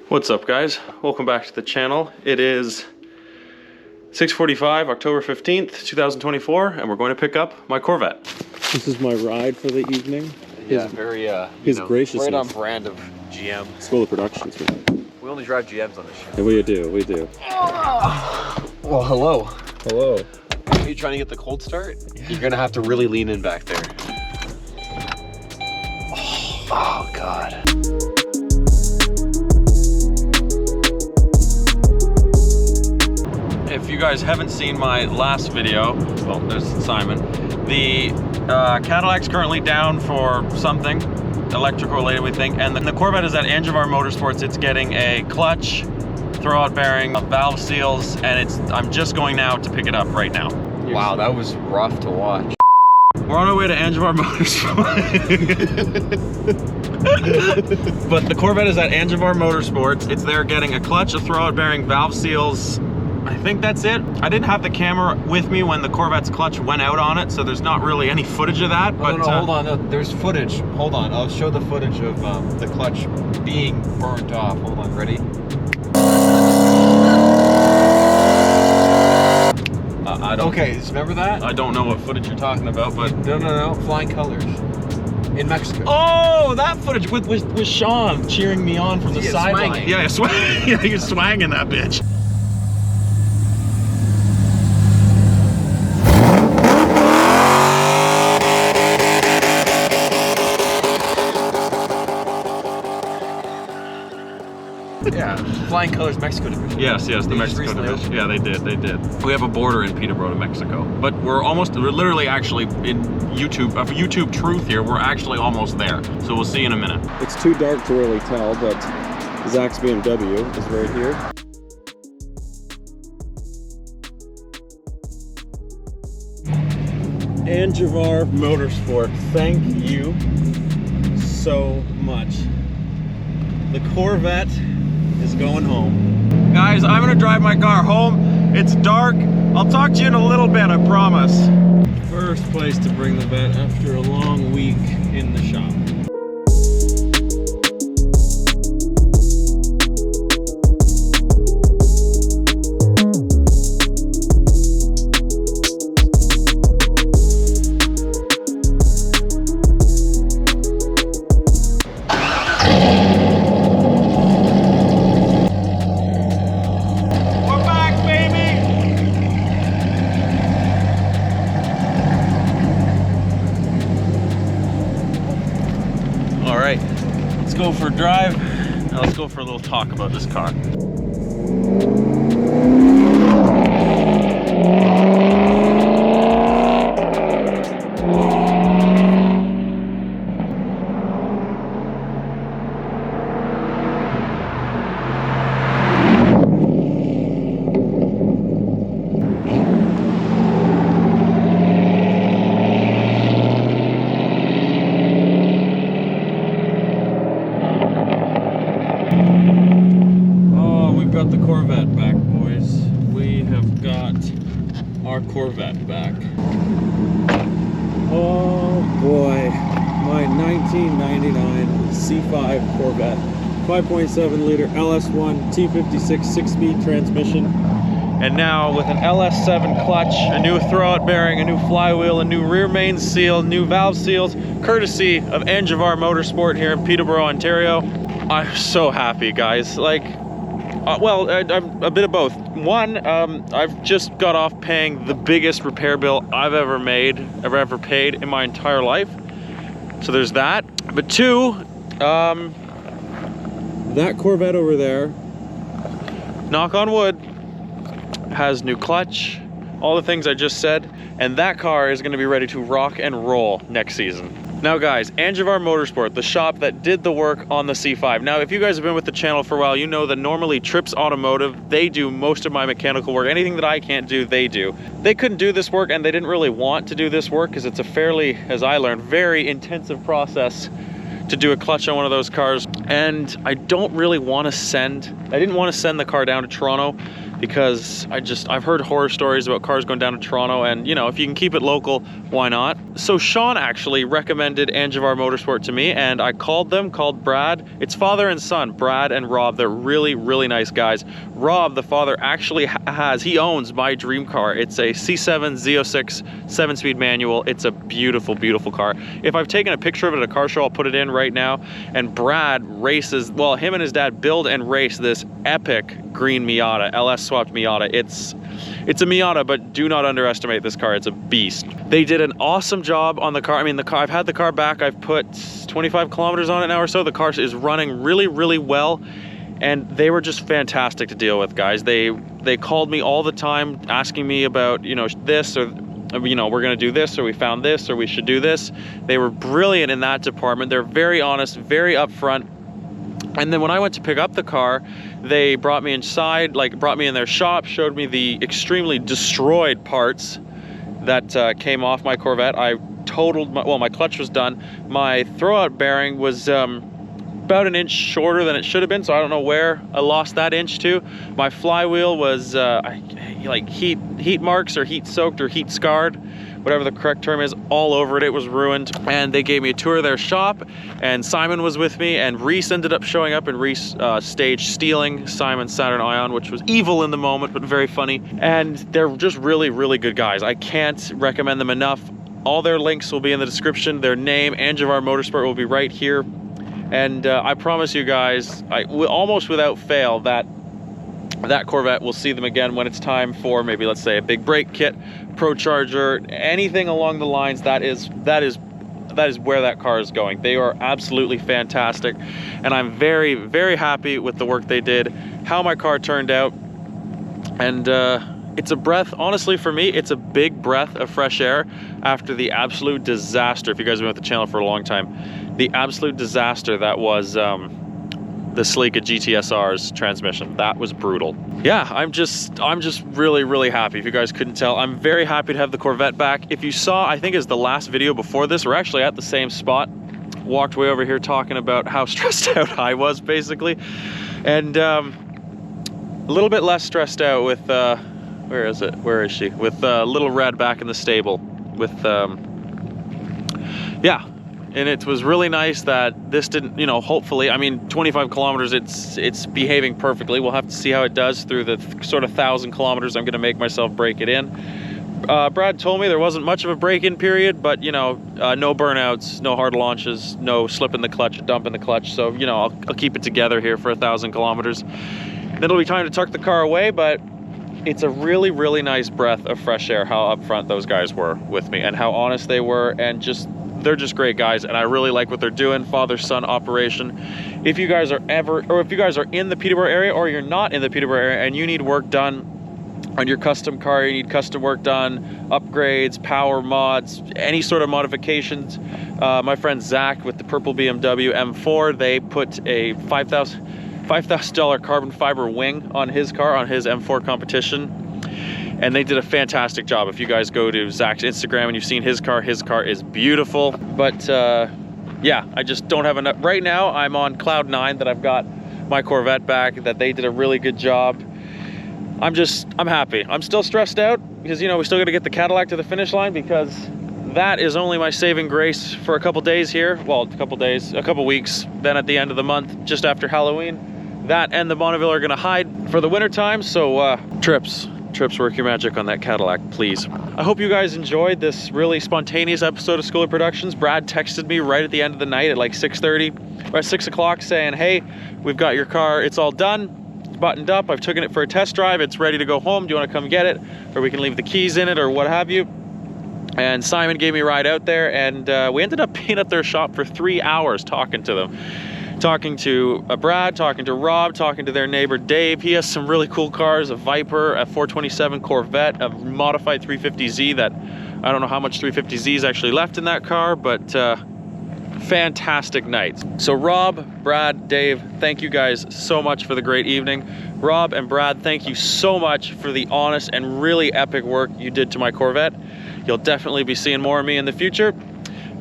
What's up, guys? Welcome back to the channel. It is 6:45, October 15th, 2024, and we're going to pick up my Corvette. This is my ride for the evening. His graciousness. Right on brand of GM. School of Productions, man. We only drive GMs on this show. Yeah, we do. Well, hello. Hello. Are you trying to get the cold start? You're gonna have to really lean in back there. Oh God. If you guys haven't seen my last video, well, there's Simon. The Cadillac's currently down for something, electrical related, we think, and the Corvette is at Angevin Motorsports. It's getting a clutch, throwout bearing, valve seals, and I'm just going now to pick it up right now. Wow, that was rough to watch. We're on our way to Angevin Motorsports. But the Corvette is at Angevin Motorsports. It's there getting a clutch, a throwout bearing, valve seals. I think that's it. I didn't have the camera with me when the Corvette's clutch went out on it, so there's not really any footage of that. No, hold on. No, there's footage. Hold on. I'll show the footage of the clutch being burnt off. Hold on. Ready? I don't. Okay, remember that? I don't know what footage you're talking about, but No. Flying colors in Mexico. oh, that footage with Sean cheering me on from the sideline. Swanging. Yeah, yeah, you're swanging that bitch. Yeah, Flying Colors Mexico division. Yes, the Mexico division. Yeah, they did. We have a border in Peterborough to Mexico, but we're literally actually in YouTube truth here. We're actually almost there, so we'll see you in a minute. It's too dark to really tell, but Zach's BMW is right here. Angevin Motorsport, thank you so much. The Corvette is going home. Guys, I'm gonna drive my car home. It's dark. I'll talk to you in a little bit, I promise. First place to bring the vet after a long week in the shop. Let's go for a drive. Now let's go for a little talk about this car. Got the Corvette back, boys. We have got our Corvette back. Oh boy, my 1999 C5 Corvette, 5.7 liter LS1 T56 6-speed transmission, and now with an LS7 clutch, a new throwout bearing, a new flywheel, a new rear main seal, new valve seals, courtesy of Angevin Motorsport here in Peterborough, Ontario. I'm so happy, guys. Well, I'm a bit of both. One, I've just got off paying the biggest repair bill I've ever paid in my entire life. So there's that. But two, that Corvette over there, knock on wood, has new clutch, all the things I just said, and that car is going to be ready to rock and roll next season. Now guys, Angevin Motorsport, the shop that did the work on the C5. Now if you guys have been with the channel for a while, you know that normally Trips Automotive, they do most of my mechanical work. Anything that I can't do, they do. They couldn't do this work, and they didn't really want to do this work because it's a fairly, as I learned, very intensive process to do a clutch on one of those cars. And I didn't want to send the car down to Toronto because I've heard horror stories about cars going down to Toronto, and you know, if you can keep it local, why not? So Sean actually recommended Angevin Motorsport to me, and I called Brad. It's father and son, Brad and Rob. They're really, really nice guys. Rob, the father, actually he owns my dream car. It's a C7 Z06 7-speed manual. It's a beautiful, beautiful car. If I've taken a picture of it at a car show, I'll put it in right now. And Brad races, well, him and his dad build and race this epic green Miata, LS swapped Miata. It's a Miata, but do not underestimate this car. It's a beast. They did an awesome job on the car. I mean, I've had the car back. I've put 25 kilometers on it now or so. The car is running really, really well. And they were just fantastic to deal with, guys. They called me all the time asking me about, you know, this, or, you know, we're gonna do this, or we found this, or we should do this. They were brilliant in that department. They're very honest, very upfront. And then when I went to pick up the car, they brought me inside, like brought me in their shop, showed me the extremely destroyed parts that came off my Corvette. I totaled my clutch was done. My throwout bearing was about an inch shorter than it should have been, so I don't know where I lost that inch to. My flywheel was like heat marks, or heat soaked, or heat scarred, whatever the correct term is, all over it. It was ruined. And they gave me a tour of their shop, and Simon was with me, and Reese ended up showing up, and Reese staged stealing Simon's Saturn Ion, which was evil in the moment, but very funny. And they're just really, really good guys. I can't recommend them enough. All their links will be in the description. Their name, Angevin Motorsport, will be right here. And I promise you guys, almost without fail, that Corvette will see them again when it's time for maybe, let's say, a big brake kit, Pro Charger, anything along the lines. That is where that car is going. They are absolutely fantastic, and I'm very, very happy with the work they did, how my car turned out. And it's a breath, honestly, for me, it's a big breath of fresh air after the absolute disaster. If you guys have been with the channel for a long time, the absolute disaster that was the Celica GTSR's transmission. That was brutal. Yeah, I'm just really, really happy. If you guys couldn't tell, I'm very happy to have the Corvette back. If you saw, I think it's the last video before this, we're actually at the same spot. Walked way over here talking about how stressed out I was, basically. And a little bit less stressed out with, where is it? Where is she? With Little Red back in the stable. With, yeah. And it was really nice that this didn't, you know, hopefully, I mean, 25 kilometers, it's behaving perfectly. We'll have to see how it does through the sort of 1,000 kilometers I'm gonna make myself break it in. Brad told me there wasn't much of a break-in period, but, you know, no burnouts, no hard launches, no slip in the clutch, dump in the clutch. So, you know, I'll keep it together here for 1,000 kilometers. Then it'll be time to tuck the car away, but it's a really, really nice breath of fresh air how upfront those guys were with me and how honest they were, and they're just great guys, and I really like what they're doing. Father-son operation. If you guys are if you guys are in the Peterborough area, or you're not in the Peterborough area and you need work done on your custom car, you need custom work done, upgrades, power mods, any sort of modifications, my friend Zach with the purple BMW M4, they put a $5,000 carbon fiber wing on his car, on his M4 competition. And they did a fantastic job. If you guys go to Zach's Instagram and you've seen his car is beautiful. But yeah, I just don't have enough. Right now, I'm on cloud 9 that I've got my Corvette back, that they did a really good job. I'm happy. I'm still stressed out because, you know, we still got to get the Cadillac to the finish line, because that is only my saving grace for a couple days here. Well, a couple weeks. Then at the end of the month, just after Halloween, that and the Bonneville are gonna hide for the winter time. So Trips, work your magic on that Cadillac, please. I hope you guys enjoyed this really spontaneous episode of Schooler Productions. Brad texted me right at the end of the night at like 6:30 or 6 o'clock saying, hey, we've got your car, it's all done, it's buttoned up, I've taken it for a test drive, it's ready to go home, do you want to come get it? Or we can leave the keys in it, or what have you. And Simon gave me a ride out there, and we ended up being at their shop for 3 hours talking to them. Talking to Brad, talking to Rob, talking to their neighbor Dave. He has some really cool cars, a Viper, a 427 Corvette, a modified 350Z that I don't know how much 350Z is actually left in that car, but fantastic nights. So Rob, Brad, Dave, thank you guys so much for the great evening. Rob and Brad, thank you so much for the honest and really epic work you did to my Corvette. You'll definitely be seeing more of me in the future.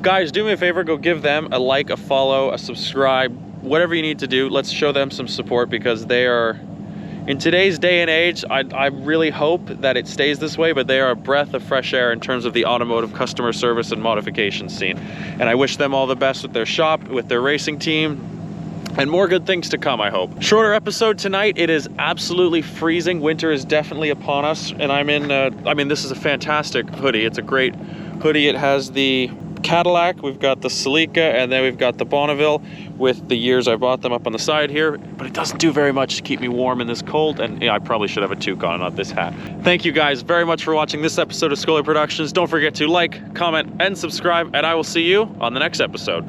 Guys, do me a favor, go give them a like, a follow, a subscribe, whatever you need to do. Let's show them some support, because they are In today's day and age, I really hope that it stays this way, but they are a breath of fresh air in terms of the automotive customer service and modification scene. And I wish them all the best with their shop, with their racing team, and more good things to come, I hope. Shorter episode tonight. It is absolutely freezing. Winter is definitely upon us, and I'm in, I mean, this is a fantastic hoodie. It's a great hoodie. It has the Cadillac, we've got the Celica, and then we've got the Bonneville with the years I bought them up on the side here, but it doesn't do very much to keep me warm in this cold, and yeah, I probably should have a toque on, not this hat. Thank you guys very much for watching this episode of Scholar Productions. Don't forget to like, comment, and subscribe, and I will see you on the next episode.